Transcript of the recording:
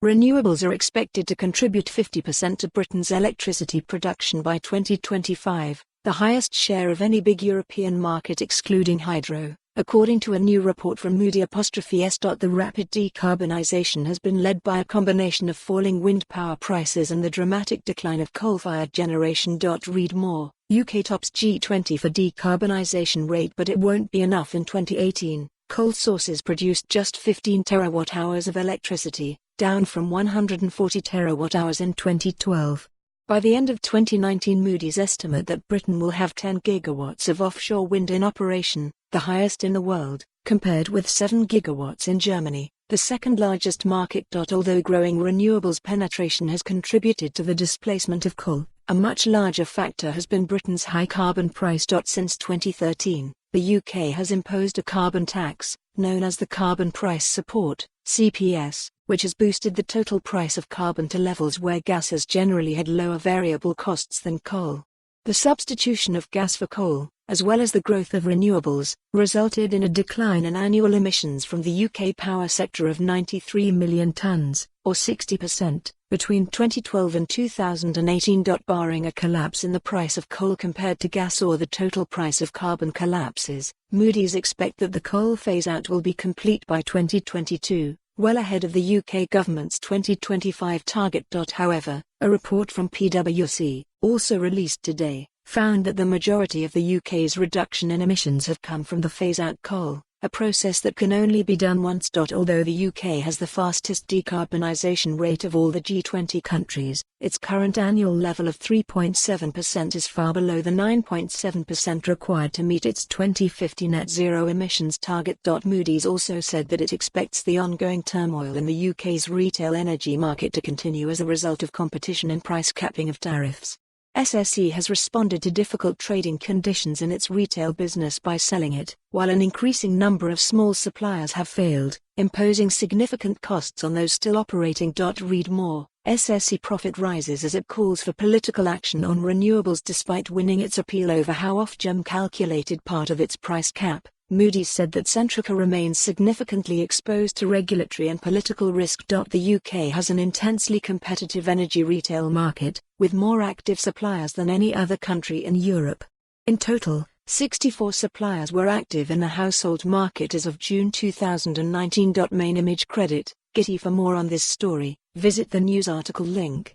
Renewables are expected to contribute 50% to Britain's electricity production by 2025, the highest share of any big European market excluding hydro, according to a new report from Moody '(S). The rapid decarbonisation has been led by a combination of falling wind power prices and the dramatic decline of coal-fired generation. Read more. UK tops G20 for decarbonisation rate, but it won't be enough. In 2018, coal sources produced just 15 terawatt-hours of electricity, down from 140 terawatt-hours in 2012. By the end of 2019, Moody's estimate that Britain will have 10 gigawatts of offshore wind in operation, the highest in the world, compared with 7 gigawatts in Germany, the second largest market. Although growing renewables penetration has contributed to the displacement of coal, a much larger factor has been Britain's high carbon price. Since 2013, the UK has imposed a carbon tax, known as the Carbon Price Support (CPS), which has boosted the total price of carbon to levels where gas has generally had lower variable costs than coal. The substitution of gas for coal, as well as the growth of renewables, resulted in a decline in annual emissions from the UK power sector of 93 million tonnes, or 60%, between 2012 and 2018. Barring a collapse in the price of coal compared to gas or the total price of carbon collapses, Moody's expect that the coal phase-out will be complete by 2022. Well ahead of the UK government's 2025 target. However, a report from PwC, also released today, found that the majority of the UK's reduction in emissions have come from the phase-out coal, a process that can only be done once. Although the UK has the fastest decarbonisation rate of all the G20 countries, its current annual level of 3.7% is far below the 9.7% required to meet its 2050 net zero emissions target. Moody's also said that it expects the ongoing turmoil in the UK's retail energy market to continue as a result of competition and price capping of tariffs. SSE has responded to difficult trading conditions in its retail business by selling it, while an increasing number of small suppliers have failed, imposing significant costs on those still operating. Read more. SSE profit rises as it calls for political action on renewables despite winning its appeal over how Ofgem calculated part of its price cap. Moody's said that Centrica remains significantly exposed to regulatory and political risk. The UK has an intensely competitive energy retail market, with more active suppliers than any other country in Europe. In total, 64 suppliers were active in the household market as of June 2019. Main image credit, Getty. For more on this story, visit the news article link.